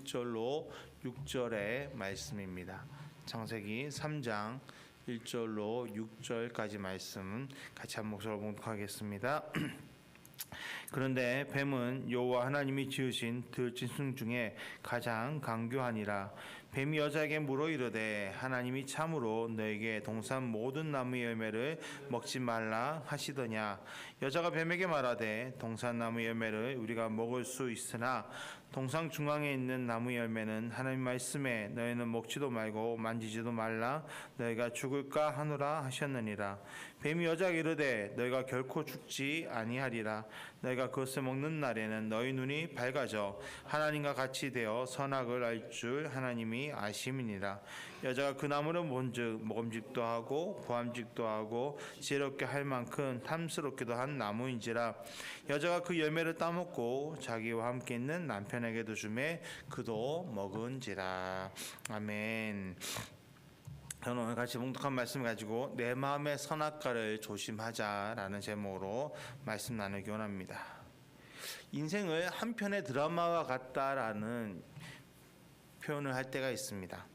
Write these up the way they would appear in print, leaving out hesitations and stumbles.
1절로 6절의 말씀입니다. 창세기 3장 1절로 6절까지 말씀 같이 한 목소리로 봉독하겠습니다. 그런데 뱀은 여호와 하나님이 지으신 들짐승 중에 가장 강교하니라. 뱀이 여자에게 물어 이르되 하나님이 참으로 너에게 동산 모든 나무의 열매를 먹지 말라 하시더냐. 여자가 뱀에게 말하되 동산 나무의 열매를 우리가 먹을 수 있으나 동산 중앙에 있는 나무 열매는 하나님 말씀에 너희는 먹지도 말고 만지지도 말라 너희가 죽을까 하노라 하셨느니라. 뱀이 여자에게 이르되 너희가 결코 죽지 아니하리라. 너희가 그것을 먹는 날에는 너희 눈이 밝아져 하나님과 같이 되어 선악을 알 줄 하나님이 아심이니라. 여자가 그 나무를 본즉 먹음직도 하고 보암직도 하고 지혜롭게 할 만큼 탐스럽기도 한 나무인지라. 여자가 그 열매를 따먹고 자기와 함께 있는 남편에게도 주매 그도 먹은지라. 아멘. 저는 오늘 같이 봉독한 말씀 가지고 내 마음의 선악과를 조심하자라는 제목으로 말씀 나누기 원합니다. 인생을 한 편의 드라마와 같다라는 표현을 할 때가 있습니다.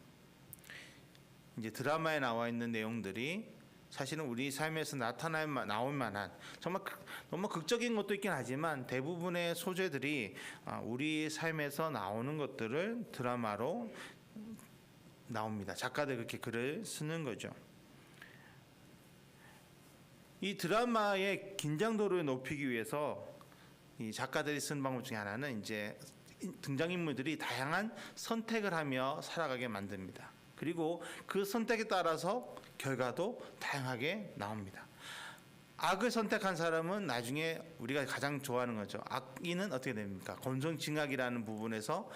이제 드라마에 나와 있는 내용들이 사실은 우리 삶에서 나올 만한 정말 너무 극적인 것도 있긴 하지만 대부분의 소재들이 우리 삶에서 나오는 것들을 드라마로 나옵니다. 작가들 그렇게 글을 쓰는 거죠. 이 드라마의 긴장도를 높이기 위해서 이 작가들이 쓴 방법 중에 하나는 이제 등장인물들이 다양한 선택을 하며 살아가게 만듭니다. 그리고 그 선택에 따라서 결과도 다양하게 나옵니다. 악을 선택한 사람은 나중에 우리가 가장 좋아하는 거죠. 악인은 어떻게 됩니까? 곤성징악이라는 부분에서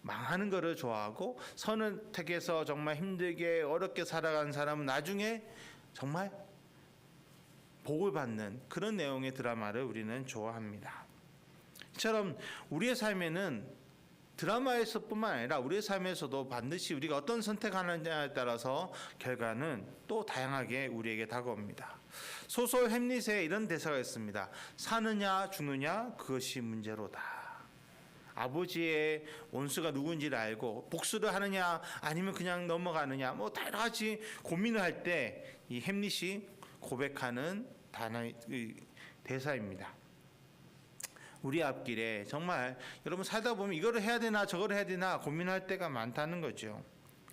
망하는 것을 좋아하고, 선을 택해서 정말 힘들게 어렵게 살아간 사람은 나중에 정말 복을 받는 그런 내용의 드라마를 우리는 좋아합니다. 이처럼 우리의 삶에는 드라마에서뿐만 아니라 우리의 삶에서도 반드시 우리가 어떤 선택하느냐에 따라서 결과는 또 다양하게 우리에게 다가옵니다. 소설 햄릿에 이런 대사가 있습니다. 사느냐 죽느냐 그것이 문제로다. 아버지의 원수가 누군지를 알고 복수를 하느냐 아니면 그냥 넘어가느냐 뭐 여러 가지 고민을 할 때 이 햄릿이 고백하는 단어의 대사입니다. 우리 앞길에 정말 여러분 살다 보면 이거를 해야 되나 저거를 해야 되나 고민할 때가 많다는 거죠.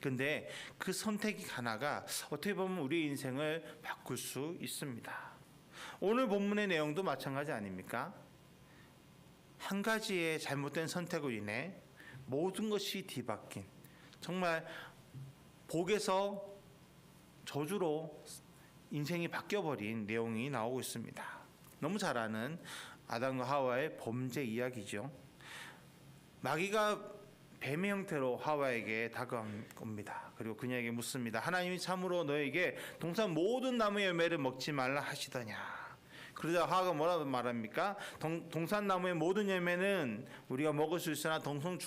근데 그 선택이 하나가 어떻게 보면 우리 인생을 바꿀 수 있습니다. 오늘 본문의 내용도 마찬가지 아닙니까? 한 가지의 잘못된 선택으로 인해 모든 것이 뒤바뀐, 정말 복에서 저주로 인생이 바뀌어버린 내용이 나오고 있습니다. 너무 잘 아는 아담과 하와의 범죄 이야기죠. 마귀가 뱀의 형태로 하와에게 다가옵니다. 그리고 그녀에게 묻습니다. 하나님이 참으로 너에게 동산 모든 나무의 열매를 먹지 말라 하시더냐. 그러자 하와가 뭐라고 말합니까? 동산 나무의 모든 열매는 우리가 먹을 수 있으나 동산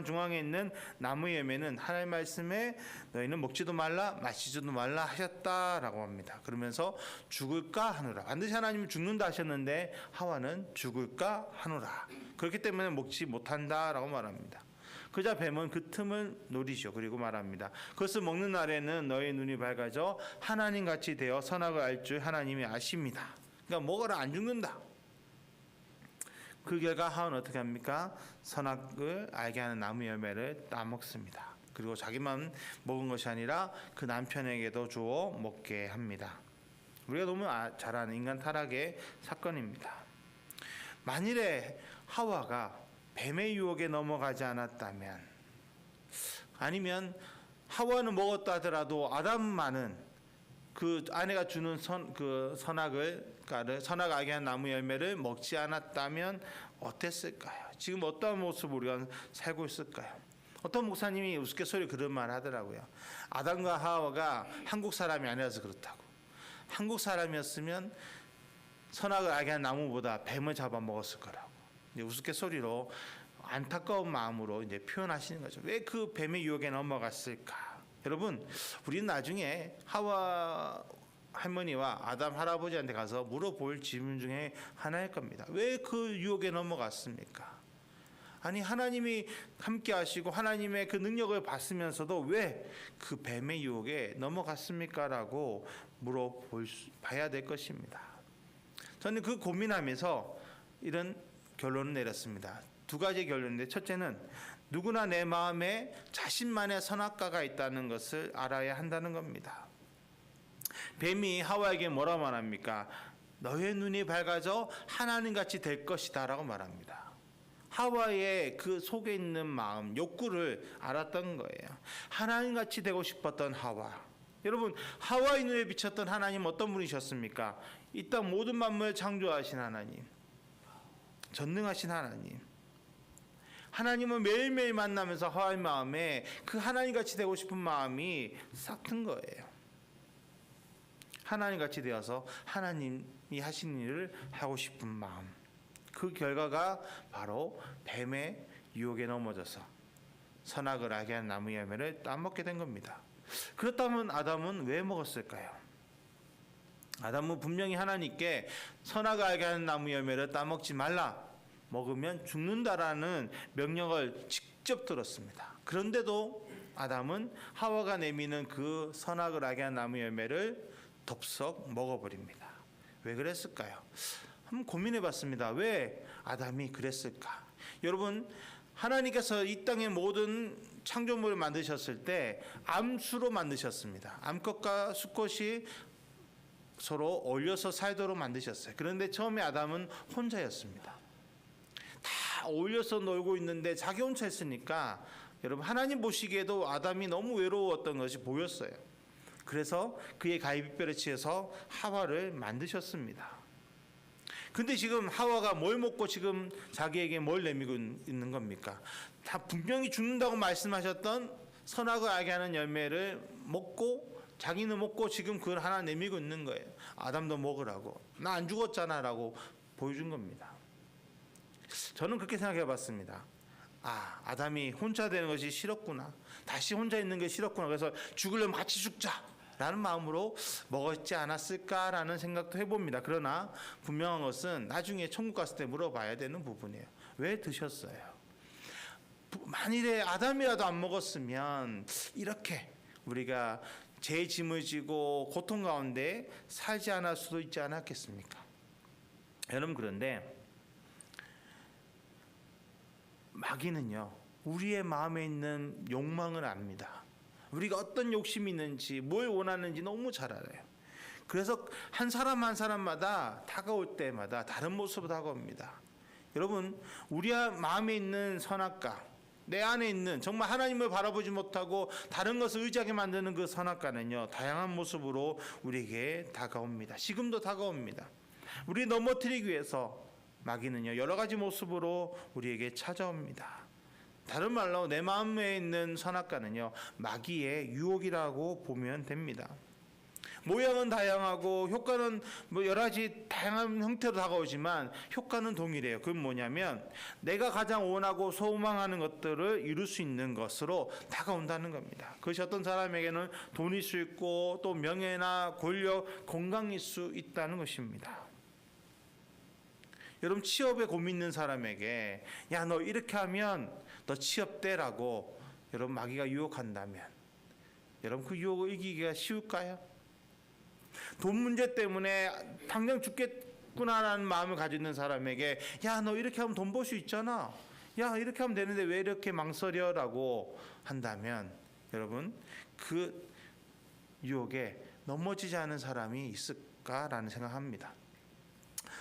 중앙에 있는 나무의 열매는 하나님 말씀에 너희는 먹지도 말라 마시지도 말라 하셨다라고 합니다. 그러면서 죽을까 하노라. 반드시 하나님은 죽는다 하셨는데 하와는 죽을까 하노라. 그렇기 때문에 먹지 못한다라고 말합니다. 그자 뱀은 그 틈을 노리죠. 그리고 말합니다. 그것을 먹는 날에는 너희 눈이 밝아져 하나님같이 되어 선악을 알 줄 하나님이 아십니다. 그러니까 먹어라 안 죽는다. 그 결과 하와는 어떻게 합니까? 선악을 알게 하는 나무 열매를 따먹습니다. 그리고 자기만 먹은 것이 아니라 그 남편에게도 주어 먹게 합니다. 우리가 너무 잘 아는 인간 타락의 사건입니다. 만일에 하와가 뱀의 유혹에 넘어가지 않았다면, 아니면 하와는 먹었다 하더라도 아담만은 그 아내가 주는 선악 알게 한 나무 열매를 먹지 않았다면 어땠을까요? 지금 어떤 모습 우리가 살고 있을까요? 어떤 목사님이 우스갯소리 그런 말 하더라고요. 아담과 하와가 한국 사람이 아니라서 그렇다고. 한국 사람이었으면 선악을 알게 한 나무보다 뱀을 잡아먹었을 거라고. 우스갯소리로 안타까운 마음으로 이제 표현하시는 거죠. 왜 그 뱀의 유혹에 넘어갔을까? 여러분, 우리는 나중에 하와 할머니와 아담 할아버지한테 가서 물어볼 질문 중에 하나일 겁니다. 왜 그 유혹에 넘어갔습니까? 아니 하나님이 함께 하시고 하나님의 그 능력을 봤으면서도 왜 그 뱀의 유혹에 넘어갔습니까? 라고 물어봐야 될 것입니다. 저는 그 고민하면서 이런 결론을 내렸습니다. 두 가지 결론인데, 첫째는 누구나 내 마음에 자신만의 선악과가 있다는 것을 알아야 한다는 겁니다. 뱀이 하와에게 뭐라 말합니까? 너의 눈이 밝아져 하나님같이 될 것이다 라고 말합니다. 하와의 그 속에 있는 마음, 욕구를 알았던 거예요. 하나님같이 되고 싶었던 하와. 여러분, 하와의 눈에 비쳤던 하나님 어떤 분이셨습니까? 이 땅 모든 만물을 창조하신 하나님, 전능하신 하나님. 하나님을 매일매일 만나면서 하와의 마음에 그 하나님같이 되고 싶은 마음이 싹 튼 거예요. 하나님같이 되어서 하나님이 하신 일을 하고 싶은 마음. 그 결과가 바로 뱀의 유혹에 넘어져서 선악을 알게 한 나무 열매를 따먹게 된 겁니다. 그렇다면 아담은 왜 먹었을까요? 아담은 분명히 하나님께 선악을 알게 하는 나무 열매를 따먹지 말라, 먹으면 죽는다라는 명령을 직접 들었습니다. 그런데도 아담은 하와가 내미는 그 선악을 알게 하는 나무 열매를 덥석 먹어버립니다. 왜 그랬을까요? 한번 고민해 봤습니다. 왜 아담이 그랬을까? 여러분, 하나님께서 이 땅의 모든 창조물을 만드셨을 때 암수로 만드셨습니다. 암컷과 수컷이 서로 어울려서 살도록 만드셨어요. 그런데 처음에 아담은 혼자였습니다. 다 어울려서 놀고 있는데 자기 혼자 있으니까 여러분, 하나님 보시기에도 아담이 너무 외로웠던 것이 보였어요. 그래서 그의 갈비뼈를 치해서 하와를 만드셨습니다. 근데 지금 하와가 뭘 먹고 지금 자기에게 뭘 내미고 있는 겁니까? 다 분명히 죽는다고 말씀하셨던 선악을 알게 하는 열매를 먹고, 자기는 먹고 지금 그걸 하나 내미고 있는 거예요. 아담도 먹으라고. 나 안 죽었잖아 라고 보여준 겁니다. 저는 그렇게 생각해 봤습니다. 아담이 혼자 되는 것이 싫었구나. 다시 혼자 있는 게 싫었구나. 그래서 죽으려면 같이 죽자 라는 마음으로 먹었지 않았을까라는 생각도 해봅니다. 그러나 분명한 것은 나중에 천국 갔을 때 물어봐야 되는 부분이에요. 왜 드셨어요? 만일에 아담이라도 안 먹었으면 이렇게 우리가 죄의 짐을 지고 고통 가운데 살지 않을 수도 있지 않았겠습니까? 여러분, 그런데 마귀는요, 우리의 마음에 있는 욕망을 압니다. 우리가 어떤 욕심이 있는지, 뭘 원하는지 너무 잘 알아요. 그래서 한 사람 한 사람마다 다가올 때마다 다른 모습으로 다가옵니다. 여러분, 우리 마음에 있는 선악과, 내 안에 있는 정말 하나님을 바라보지 못하고 다른 것을 의지하게 만드는 그 선악과는요, 다양한 모습으로 우리에게 다가옵니다. 지금도 다가옵니다. 우리 넘어뜨리기 위해서 마귀는요, 여러 가지 모습으로 우리에게 찾아옵니다. 다른 말로 내 마음에 있는 선악과는요, 마귀의 유혹이라고 보면 됩니다. 모양은 다양하고 효과는 여러 가지 다양한 형태로 다가오지만 효과는 동일해요. 그건 뭐냐면 내가 가장 원하고 소망하는 것들을 이룰 수 있는 것으로 다가온다는 겁니다. 그것이 어떤 사람에게는 돈일 수 있고 또 명예나 권력, 건강일 수 있다는 것입니다. 여러분, 취업에 고민 있는 사람에게 야, 너 이렇게 하면 너 취업돼라고 여러분 마귀가 유혹한다면 여러분 그 유혹을 이기기가 쉬울까요? 돈 문제 때문에 당장 죽겠구나라는 마음을 가지고 있는 사람에게 야, 너 이렇게 하면 돈 벌 수 있잖아. 야, 이렇게 하면 되는데 왜 이렇게 망설여라고 한다면 여러분 그 유혹에 넘어지지 않은 사람이 있을까라는 생각합니다.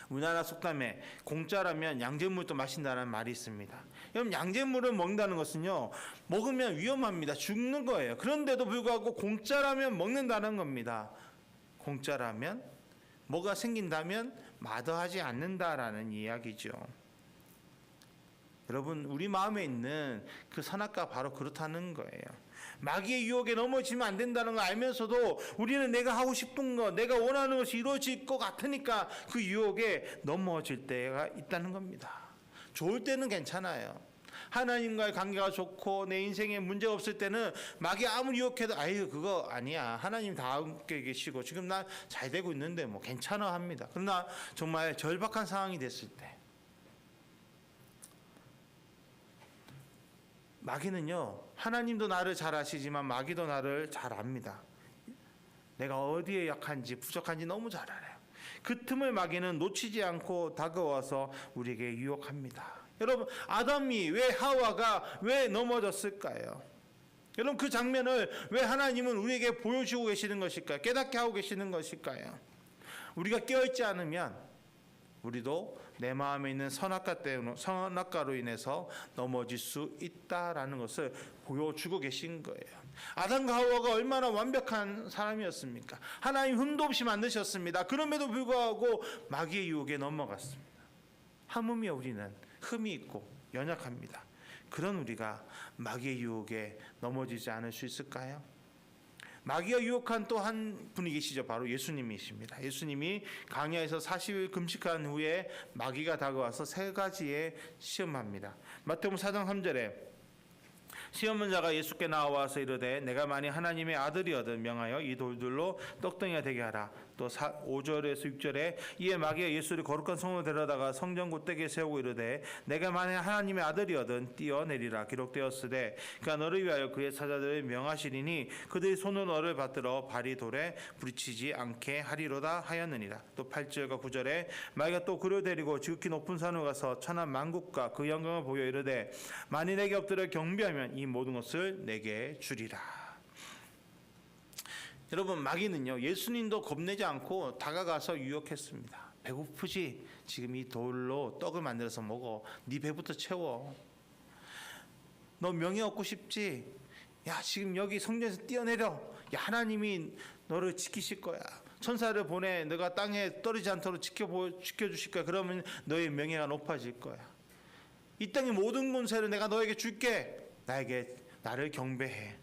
우리나라 속담에 공짜라면 양잿물도 마신다는 말이 있습니다. 여러분, 양잿물을 먹는다는 것은요, 먹으면 위험합니다. 죽는 거예요. 그런데도 불구하고 공짜라면 먹는다는 겁니다. 공짜라면 뭐가 생긴다면 마다하지 않는다라는 이야기죠. 여러분, 우리 마음에 있는 그 선악과 바로 그렇다는 거예요. 마귀의 유혹에 넘어지면 안 된다는 걸 알면서도 우리는 내가 하고 싶은 것, 내가 원하는 것이 이루어질 것 같으니까 그 유혹에 넘어질 때가 있다는 겁니다. 좋을 때는 괜찮아요. 하나님과의 관계가 좋고 내 인생에 문제가 없을 때는 마귀 아무리 유혹해도 아유, 그거 아니야. 하나님 다 함께 계시고 지금 나 잘 되고 있는데 뭐 괜찮아 합니다. 그러나 정말 절박한 상황이 됐을 때 마귀는요, 하나님도 나를 잘 아시지만 마귀도 나를 잘 압니다. 내가 어디에 약한지 부족한지 너무 잘 알아요. 그 틈을 마귀는 놓치지 않고 다가와서 우리에게 유혹합니다. 여러분, 아담이 왜 하와가 왜 넘어졌을까요? 여러분, 그 장면을 왜 하나님은 우리에게 보여주고 계시는 것일까요? 깨닫게 하고 계시는 것일까요? 우리가 깨어있지 않으면 우리도 내 마음에 있는 선악과로 인해서 넘어질 수 있다라는 것을 보여주고 계신 거예요. 아담과 하와가 얼마나 완벽한 사람이었습니까? 하나님 흠도 없이 만드셨습니다. 그럼에도 불구하고 마귀의 유혹에 넘어갔습니다. 하물며 우리는 흠이 있고 연약합니다. 그런 우리가 마귀의 유혹에 넘어지지 않을 수 있을까요? 마귀가 유혹한 또 한 분이 계시죠. 바로 예수님이십니다. 예수님이 광야에서 40일 금식한 후에 마귀가 다가와서 세 가지의 시험합니다. 마태복음 4장 3절에 시험자가 예수께 나와서 이르되 내가 만일 하나님의 아들이거든 명하여 이 돌들로 떡덩이가 되게 하라. 또 5절에서 6절에 이에 마귀가 예수를 거룩한 성으로 데려다가 성전 꼭대기에 세우고 이르되 내가 만일 하나님의 아들이거든 뛰어내리라. 기록되었으되 그가 너를 위하여 그의 사자들을 명하시리니 그들이 손으로 너를 받들어 발이 돌에 부딪히지 않게 하리로다 하였느니라. 또 8절과 9절에 마귀가 또 그를 데리고 지극히 높은 산으로 가서 천한 만국과 그 영광을 보여 이르되 만일 내게 엎드려 경배하면 이 모든 것을 내게 주리라. 여러분, 마귀는요, 예수님도 겁내지 않고 다가가서 유혹했습니다. 배고프지? 지금 이 돌로 떡을 만들어서 먹어. 네 배부터 채워. 너 명예 얻고 싶지? 야, 지금 여기 성전에서 뛰어내려. 야, 하나님이 너를 지키실 거야. 천사를 보내. 너가 땅에 떨어지지 않도록 지켜주실 거야. 그러면 너의 명예가 높아질 거야. 이 땅의 모든 권세를 내가 너에게 줄게. 나를 경배해.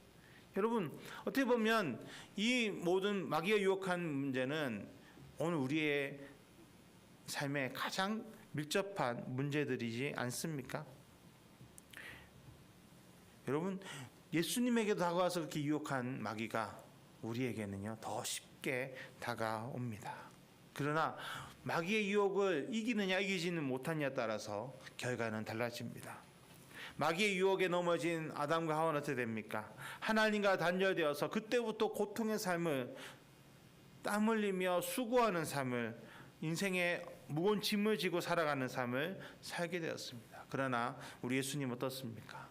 여러분, 어떻게 보면 이 모든 마귀가 유혹한 문제는 오늘 우리의 삶에 가장 밀접한 문제들이지 않습니까? 여러분, 예수님에게도 다가와서 그렇게 유혹한 마귀가 우리에게는요 더 쉽게 다가옵니다. 그러나 마귀의 유혹을 이기느냐 이기지는 못하느냐에 따라서 결과는 달라집니다. 마귀의 유혹에 넘어진 아담과 하와는 어떻게 됩니까? 하나님과 단절되어서 그때부터 고통의 삶을, 땀 흘리며 수고하는 삶을, 인생의 무거운 짐을 지고 살아가는 삶을 살게 되었습니다. 그러나 우리 예수님 어떻습니까?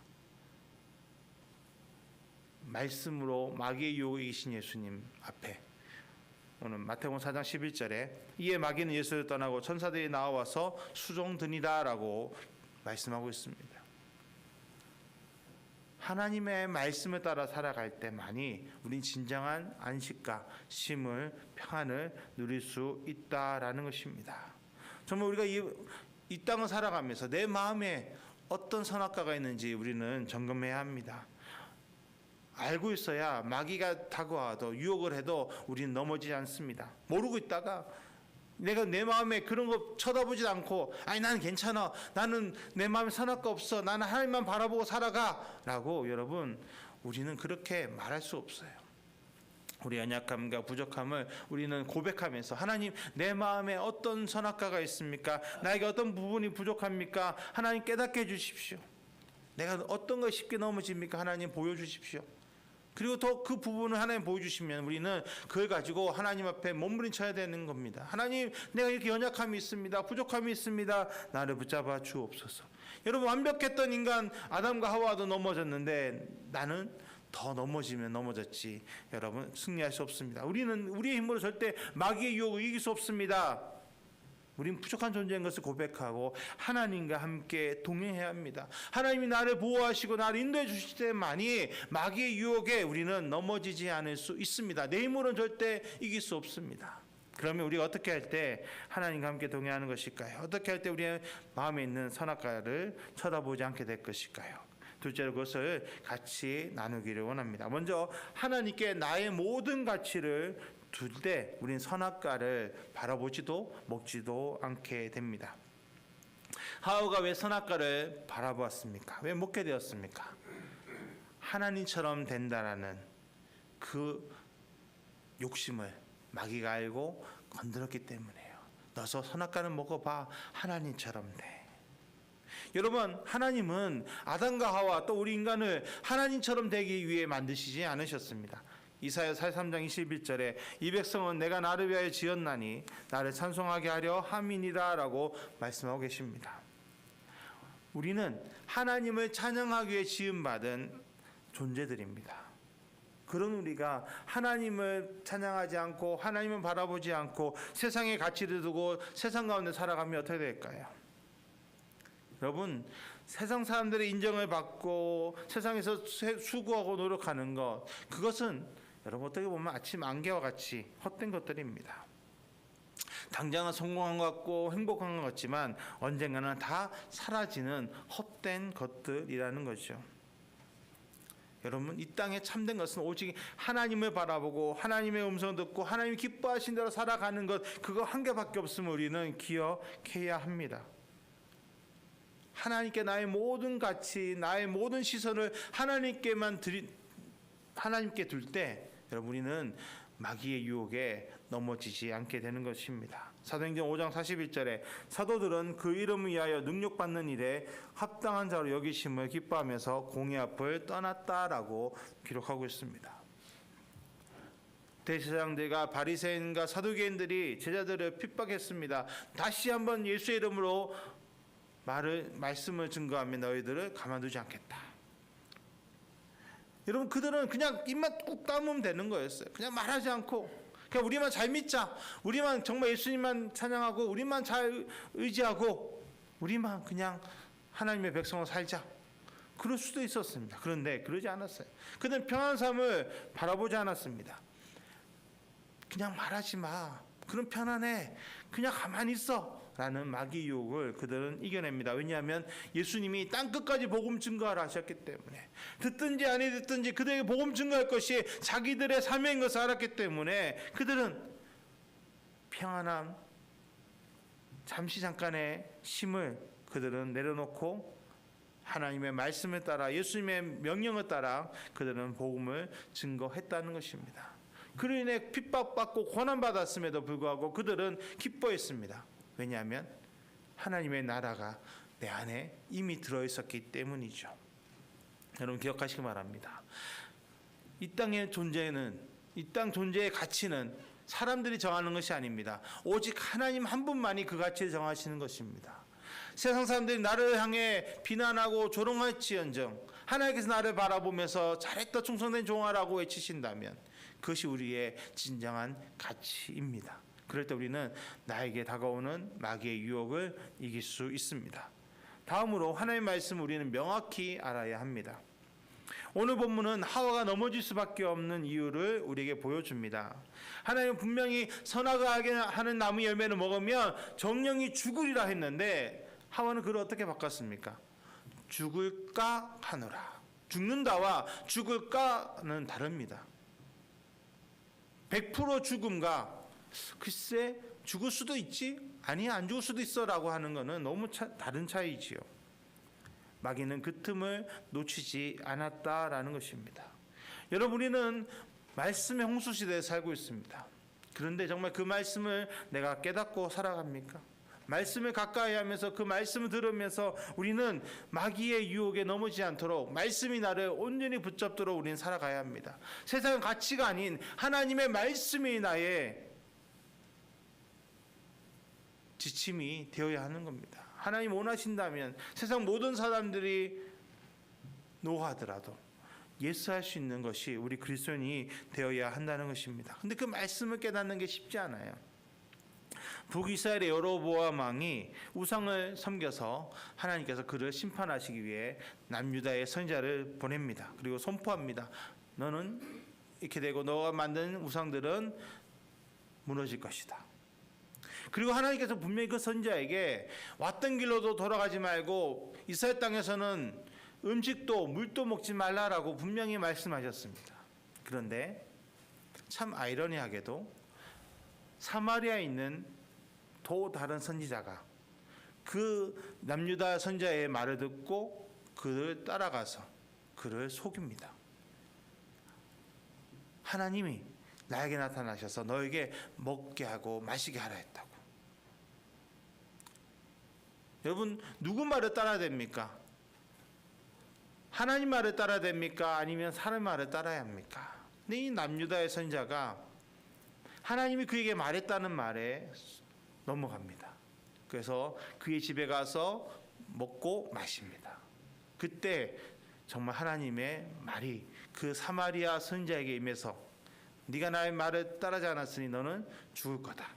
말씀으로 마귀의 유혹에 이기신 예수님 앞에 오늘 마태복음 4장 11절에 이에 마귀는 예수를 떠나고 천사들이 나와서 수종드니다라고 말씀하고 있습니다. 하나님의 말씀을 따라 살아갈 때만이 우린 진정한 안식과 쉼을, 평안을 누릴 수 있다라는 것입니다. 정말 우리가 이 땅을 살아가면서 내 마음에 어떤 선악과가 있는지 우리는 점검해야 합니다. 알고 있어야 마귀가 다가와도 유혹을 해도 우리는 넘어지지 않습니다. 모르고 있다가 내가 내 마음에 그런 거 쳐다보지 않고 아니 나는 괜찮아, 나는 내 마음에 선악과 없어, 나는 하나님만 바라보고 살아가 라고 여러분 우리는 그렇게 말할 수 없어요. 우리 연약함과 부족함을 우리는 고백하면서 하나님 내 마음에 어떤 선악과가 있습니까? 나에게 어떤 부분이 부족합니까? 하나님 깨닫게 해주십시오. 내가 어떤 거 쉽게 넘어집니까? 하나님 보여주십시오. 그리고 더 그 부분을 하나님 보여주시면 우리는 그걸 가지고 하나님 앞에 몸부림쳐야 되는 겁니다. 하나님 내가 이렇게 연약함이 있습니다. 부족함이 있습니다. 나를 붙잡아 주옵소서. 여러분 완벽했던 인간 아담과 하와도 넘어졌는데 나는 더 넘어지면 넘어졌지 여러분 승리할 수 없습니다. 우리는 우리의 힘으로 절대 마귀의 유혹을 이길 수 없습니다. 우린 부족한 존재인 것을 고백하고 하나님과 함께 동행해야 합니다. 하나님이 나를 보호하시고 나를 인도해 주실 때만이 마귀의 유혹에 우리는 넘어지지 않을 수 있습니다. 내 힘으로는 절대 이길 수 없습니다. 그러면 우리가 어떻게 할 때 하나님과 함께 동행하는 것일까요? 어떻게 할 때 우리의 마음에 있는 선악과를 쳐다보지 않게 될 것일까요? 둘째로 그것을 같이 나누기를 원합니다. 먼저 하나님께 나의 모든 가치를 둘 때 우린 선악과를 바라보지도 먹지도 않게 됩니다. 하와가 왜 선악과를 바라보았습니까? 왜 먹게 되었습니까? 하나님처럼 된다라는 그 욕심을 마귀가 알고 건드렸기 때문에요. 너서 선악과는 먹어봐. 하나님처럼 돼. 여러분, 하나님은 아담과 하와 또 우리 인간을 하나님처럼 되기 위해 만드시지 않으셨습니다. 이사야 43장 21절에 이 백성은 내가 나를 위하여 지었나니 나를 찬송하게 하려 함이니라 라고 말씀하고 계십니다. 우리는 하나님을 찬양하기 위해 지음받은 존재들입니다. 그런 우리가 하나님을 찬양하지 않고 하나님을 바라보지 않고 세상의 가치를 두고 세상 가운데 살아가면 어떻게 될까요? 여러분, 세상 사람들의 인정을 받고 세상에서 수고하고 노력하는 것, 그것은 여러분 어떻게 보면 아침 안개와 같이 헛된 것들입니다. 당장은 성공한 것 같고 행복한 것 같지만 언젠가는 다 사라지는 헛된 것들이라는 거죠. 여러분, 이 땅에 참된 것은 오직 하나님을 바라보고 하나님의 음성을 듣고 하나님이 기뻐하신 대로 살아가는 것, 그거 한 개밖에 없음을 우리는 기억해야 합니다. 하나님께 나의 모든 가치, 나의 모든 시선을 하나님께 둘 때 여러분, 우리는 마귀의 유혹에 넘어지지 않게 되는 것입니다. 사도행전 5장 41절에 사도들은 그 이름을 위하여 능력받는 일에 합당한 자로 여기심을 기뻐하면서 공의 앞을 떠났다라고 기록하고 있습니다. 대제사장들과 바리새인과 사두개인들이 제자들을 핍박했습니다. 다시 한번 예수의 이름으로 말씀을 증거하며 너희들을 가만두지 않겠다. 여러분, 그들은 그냥 입만 꾹 다물면 되는 거였어요. 그냥 말하지 않고 그냥 우리만 잘 믿자, 우리만 정말 예수님만 찬양하고 우리만 잘 의지하고 우리만 그냥 하나님의 백성으로 살자, 그럴 수도 있었습니다. 그런데 그러지 않았어요. 그들은 평안한 삶을 바라보지 않았습니다. 그냥 말하지 마, 그럼 편안해, 그냥 가만히 있어 라는 마귀 유혹을 그들은 이겨냅니다. 왜냐하면 예수님이 땅끝까지 복음 증거하라 하셨기 때문에, 듣든지 아니 듣든지 그들에게 복음 증거할 것이 자기들의 사명인 것을 알았기 때문에 그들은 평안함, 잠깐의 힘을 그들은 내려놓고 하나님의 말씀을 따라 예수님의 명령을 따라 그들은 복음을 증거했다는 것입니다. 그로 인해 핍박받고 고난받았음에도 불구하고 그들은 기뻐했습니다. 왜냐하면 하나님의 나라가 내 안에 이미 들어있었기 때문이죠. 여러분, 기억하시기 바랍니다. 이 땅의 존재는, 이 땅 존재의 가치는 사람들이 정하는 것이 아닙니다. 오직 하나님 한 분만이 그 가치를 정하시는 것입니다. 세상 사람들이 나를 향해 비난하고 조롱할지언정 하나님께서 나를 바라보면서 잘했다, 충성된 종아라고 외치신다면 그것이 우리의 진정한 가치입니다. 그럴 때 우리는 나에게 다가오는 마귀의 유혹을 이길 수 있습니다. 다음으로 하나님의 말씀을 우리는 명확히 알아야 합니다. 오늘 본문은 하와가 넘어질 수밖에 없는 이유를 우리에게 보여줍니다. 하나님은 분명히 선악을 하는 나무 열매를 먹으면 정령이 죽으리라 했는데 하와는 그걸 어떻게 바꿨습니까? 죽을까 하노라. 죽는다와 죽을까는 다릅니다. 100% 죽음과 글쎄 죽을 수도 있지, 아니 안 죽을 수도 있어 라고 하는 것은 너무 다른 차이지요. 마귀는 그 틈을 놓치지 않았다라는 것입니다. 여러분, 우리는 말씀의 홍수시대에 살고 있습니다. 그런데 정말 그 말씀을 내가 깨닫고 살아갑니까? 말씀을 가까이 하면서 그 말씀을 들으면서 우리는 마귀의 유혹에 넘어지지 않도록 말씀이 나를 온전히 붙잡도록 우리는 살아가야 합니다. 세상의 가치가 아닌 하나님의 말씀이 나의 지침이 되어야 하는 겁니다. 하나님 원하신다면 세상 모든 사람들이 노하더라도 예스할 수 있는 것이 우리 그리스도인이 되어야 한다는 것입니다. 근데 그 말씀을 깨닫는 게 쉽지 않아요. 북이스라엘의 여로보암 왕이 우상을 섬겨서 하나님께서 그를 심판하시기 위해 남유다의 선지자를 보냅니다. 그리고 선포합니다. 너는 이렇게 되고 너가 만든 우상들은 무너질 것이다. 그리고 하나님께서 분명히 그 선지자에게 왔던 길로도 돌아가지 말고 이스라엘 땅에서는 음식도 물도 먹지 말라라고 분명히 말씀하셨습니다. 그런데 참 아이러니하게도 사마리아에 있는 또 다른 선지자가 그 남유다 선지자의 말을 듣고 그를 따라가서 그를 속입니다. 하나님이 나에게 나타나셔서 너에게 먹게 하고 마시게 하라 했다고. 여러분 누구 말을 따라야 됩니까? 하나님 말을 따라야 됩니까? 아니면 사람 말을 따라야 합니까? 근데 이 남유다의 선지자가 하나님이 그에게 말했다는 말에 넘어갑니다. 그래서 그의 집에 가서 먹고 마십니다. 그때 정말 하나님의 말이 그 사마리아 선지자에게 임해서 네가 나의 말을 따르지 않았으니 너는 죽을 거다.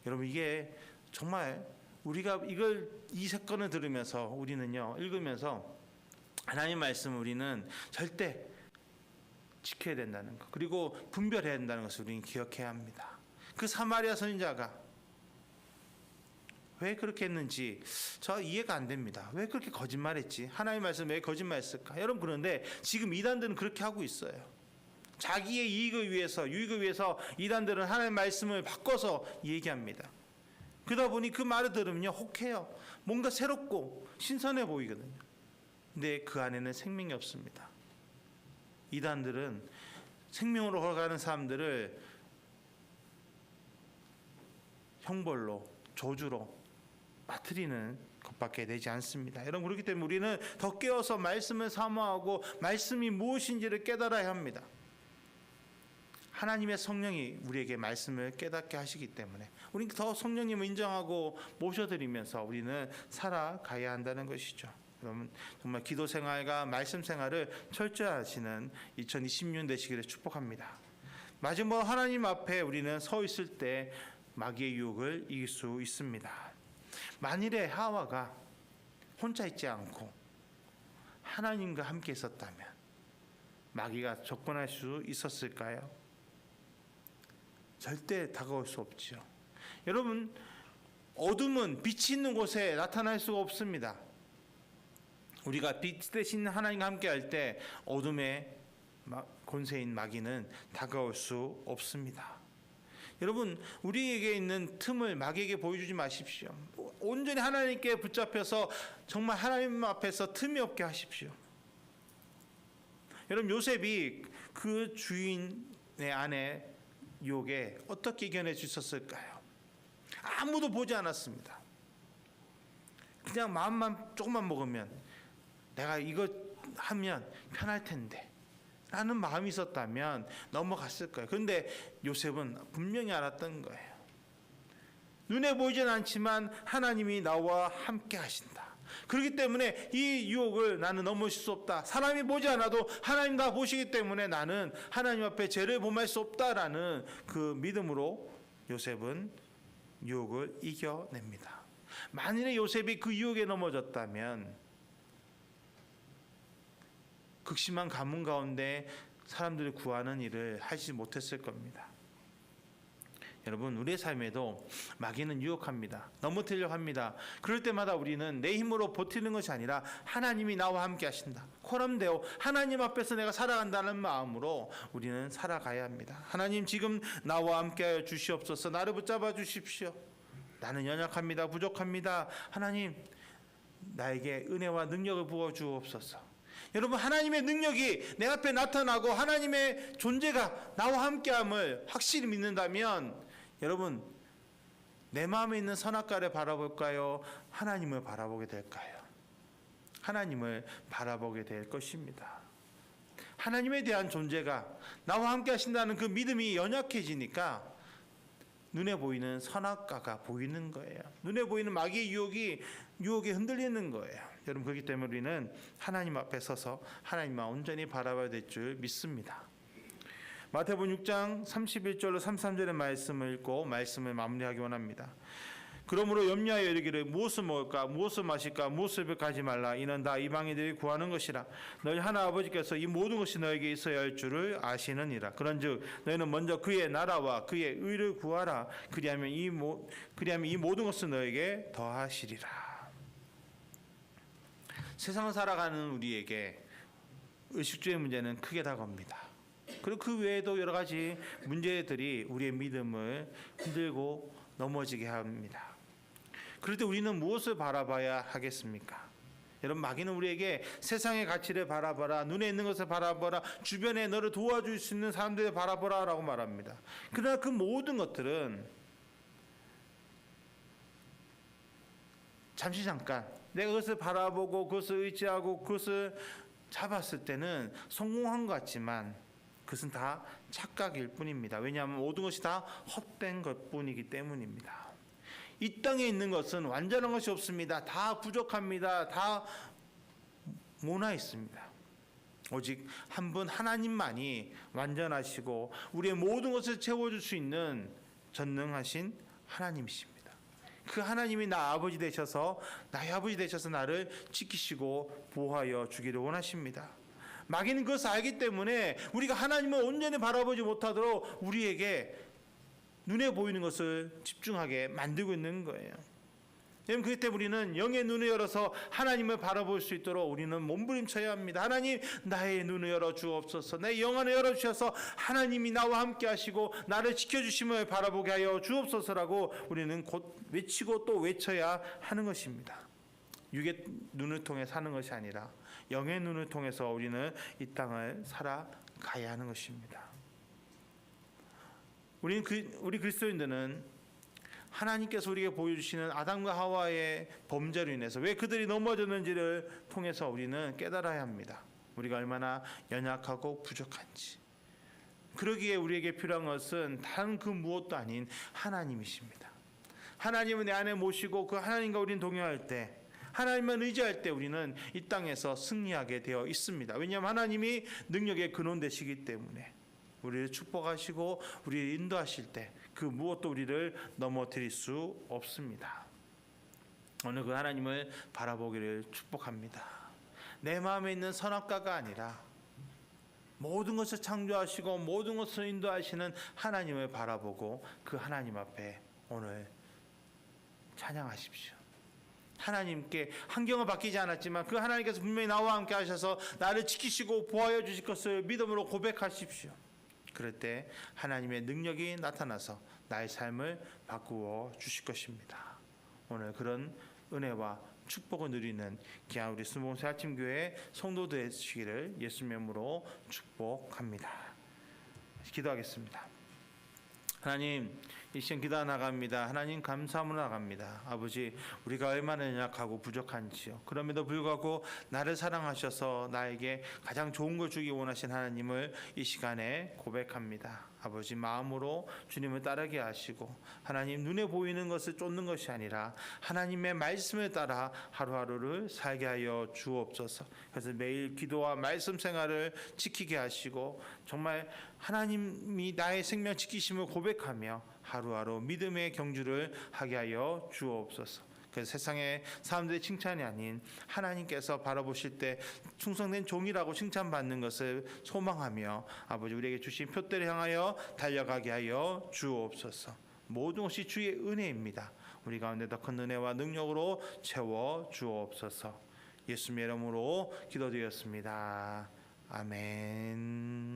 여러분 이게 정말 우리가 이 사건을 들으면서 우리는요 읽으면서 하나님 말씀을 우리는 절대 지켜야 된다는 것, 그리고 분별해야 된다는 것을 우리는 기억해야 합니다. 그 사마리아 선지자가 왜 그렇게 했는지 저 이해가 안 됩니다. 왜 그렇게 거짓말했지? 하나님 말씀 왜 거짓말했을까? 여러분 그런데 지금 이단들은 그렇게 하고 있어요. 자기의 유익을 위해서 이단들은 하나님 말씀을 바꿔서 얘기합니다. 그러다 보니 그 말을 들으면요 혹해요. 뭔가 새롭고 신선해 보이거든요. 근데 그 안에는 생명이 없습니다. 이단들은 생명으로 걸어가는 사람들을 형벌로 저주로 빠뜨리는 것밖에 되지 않습니다. 여러분 그렇기 때문에 우리는 더 깨어서 말씀을 사모하고 말씀이 무엇인지를 깨달아야 합니다. 하나님의 성령이 우리에게 말씀을 깨닫게 하시기 때문에 우리는 더 성령님을 인정하고 모셔드리면서 우리는 살아가야 한다는 것이죠. 여러분 정말 기도 생활과 말씀 생활을 철저히 하시는 2020년 되시기를 축복합니다. 마지막 하나님 앞에 우리는 서 있을 때 마귀의 유혹을 이길 수 있습니다. 만일에 하와가 혼자 있지 않고 하나님과 함께 있었다면 마귀가 접근할 수 있었을까요? 절대 다가올 수 없죠. 여러분 어둠은 빛이 있는 곳에 나타날 수가 없습니다. 우리가 빛 대신 하나님과 함께 할 때 어둠의 권세인 마귀는 다가올 수 없습니다. 여러분 우리에게 있는 틈을 마귀에게 보여주지 마십시오. 온전히 하나님께 붙잡혀서 정말 하나님 앞에서 틈이 없게 하십시오. 여러분 요셉이 그 주인의 아내 유혹에 어떻게 이겨낼 수 있었을까요? 아무도 보지 않았습니다. 그냥 마음만 조금만 먹으면 내가 이거 하면 편할 텐데 라는 마음이 있었다면 넘어갔을 거예요. 그런데 요셉은 분명히 알았던 거예요. 눈에 보이진 않지만 하나님이 나와 함께 하신다. 그렇기 때문에 이 유혹을 나는 넘을 수 없다. 사람이 보지 않아도 하나님 다 보시기 때문에 나는 하나님 앞에 죄를 범할 수 없다라는 그 믿음으로 요셉은 유혹을 이겨냅니다. 만일에 요셉이 그 유혹에 넘어졌다면 극심한 가뭄 가운데 사람들을 구하는 일을 하지 못했을 겁니다. 여러분 우리의 삶에도 마귀는 유혹합니다. 넘어뜨리려고 합니다. 그럴 때마다 우리는 내 힘으로 버티는 것이 아니라 하나님이 나와 함께 하신다. 코람데오 하나님 앞에서 내가 살아간다는 마음으로 우리는 살아가야 합니다. 하나님 지금 나와 함께하여 주시옵소서. 나를 붙잡아 주십시오. 나는 연약합니다. 부족합니다. 하나님 나에게 은혜와 능력을 부어 주옵소서. 여러분 하나님의 능력이 내 앞에 나타나고 하나님의 존재가 나와 함께함을 확실히 믿는다면 여러분 내 마음에 있는 선악과를 바라볼까요? 하나님을 바라보게 될까요? 하나님을 바라보게 될 것입니다. 하나님에 대한 존재가 나와 함께 하신다는 그 믿음이 연약해지니까 눈에 보이는 선악과가 보이는 거예요. 눈에 보이는 마귀의 유혹에 흔들리는 거예요. 여러분 그렇기 때문에 우리는 하나님 앞에 서서 하나님만 온전히 바라봐야 될 줄 믿습니다. 마태복음 6장 31절로 33절의 말씀을 읽고 말씀을 마무리하기 원합니다. 그러므로 염려하여 이르기를 무엇을 먹을까 무엇을 마실까 무엇을 가지 말라. 이는 다 이방인들이 구하는 것이라. 너희 하나 아버지께서 이 모든 것이 너에게 있어야 할 줄을 아시느니라. 그런즉 너희는 먼저 그의 나라와 그의 의를 구하라. 그리하면 이 모든 것을 너에게 더하시리라. 세상을 살아가는 우리에게 의식주의 문제는 크게 다가옵니다. 그리고 그 외에도 여러 가지 문제들이 우리의 믿음을 흔들고 넘어지게 합니다. 그럴 때 우리는 무엇을 바라봐야 하겠습니까? 여러분 마귀는 우리에게 세상의 가치를 바라봐라, 눈에 있는 것을 바라봐라, 주변에 너를 도와줄 수 있는 사람들을 바라보라 라고 말합니다. 그러나 그 모든 것들은 잠깐 내가 그것을 바라보고 그것을 의지하고 그것을 잡았을 때는 성공한 것 같지만 그것은 다 착각일 뿐입니다. 왜냐하면 모든 것이 다 헛된 것뿐이기 때문입니다. 이 땅에 있는 것은 완전한 것이 없습니다. 다 부족합니다. 다 모나 있습니다. 오직 한 분 하나님만이 완전하시고 우리의 모든 것을 채워줄 수 있는 전능하신 하나님이십니다. 그 하나님이 나 아버지 되셔서 나의 아버지 되셔서 나를 지키시고 보호하여 주기를 원하십니다. 마귀는 그것을 알기 때문에 우리가 하나님을 온전히 바라보지 못하도록 우리에게 눈에 보이는 것을 집중하게 만들고 있는 거예요. 여러분, 그렇기 때문에 우리는 영의 눈을 열어서 하나님을 바라볼 수 있도록 우리는 몸부림쳐야 합니다. 하나님, 나의 눈을 열어 주옵소서. 내 영안을 열어 주셔서 하나님이 나와 함께 하시고 나를 지켜주심을 바라보게 하여 주옵소서라고 우리는 곧 외치고 또 외쳐야 하는 것입니다. 육의 눈을 통해 사는 것이 아니라 영의 눈을 통해서 우리는 이 땅을 살아가야 하는 것입니다. 우리 그리스도인들은 하나님께서 우리에게 보여주시는 아담과 하와의 범죄로 인해서 왜 그들이 넘어졌는지를 통해서 우리는 깨달아야 합니다. 우리가 얼마나 연약하고 부족한지. 그러기에 우리에게 필요한 것은 다른 그 무엇도 아닌 하나님이십니다. 하나님을 내 안에 모시고 그 하나님과 우리는 동행할 때, 하나님만 의지할 때 우리는 이 땅에서 승리하게 되어 있습니다. 왜냐하면 하나님이 능력의 근원 되시기 때문에 우리를 축복하시고 우리를 인도하실 때 그 무엇도 우리를 넘어뜨릴 수 없습니다. 오늘 그 하나님을 바라보기를 축복합니다. 내 마음에 있는 선악과가 아니라 모든 것을 창조하시고 모든 것을 인도하시는 하나님을 바라보고 그 하나님 앞에 오늘 찬양하십시오. 하나님께 환경은 바뀌지 않았지만 그 하나님께서 분명히 나와 함께 하셔서 나를 지키시고 보호하여 주실 것을 믿음으로 고백하십시오. 그럴 때 하나님의 능력이 나타나서 나의 삶을 바꾸어 주실 것입니다. 오늘 그런 은혜와 축복을 누리는 귀한 우리 순복음새 아침교회 성도 되시기를 예수님의 이름으로 축복합니다. 기도하겠습니다. 하나님, 이 시간 기도 나갑니다. 하나님, 감사함으로 나갑니다. 아버지, 우리가 얼마나 연약하고 부족한지요. 그럼에도 불구하고 나를 사랑하셔서 나에게 가장 좋은 걸 주기 원하신 하나님을 이 시간에 고백합니다. 아버지, 마음으로 주님을 따르게 하시고 하나님 눈에 보이는 것을 쫓는 것이 아니라 하나님의 말씀을 따라 하루하루를 살게 하여 주옵소서. 그래서 매일 기도와 말씀 생활을 지키게 하시고 정말 하나님이 나의 생명 지키심을 고백하며 하루하루 믿음의 경주를 하게 하여 주옵소서. 그래서 세상의 사람들의 칭찬이 아닌 하나님께서 바라보실 때 충성된 종이라고 칭찬받는 것을 소망하며 아버지 우리에게 주신 표대를 향하여 달려가게 하여 주옵소서. 모든 것이 주의 은혜입니다. 우리 가운데 더 큰 은혜와 능력으로 채워 주옵소서. 예수님의 이름으로 기도드렸습니다. 아멘.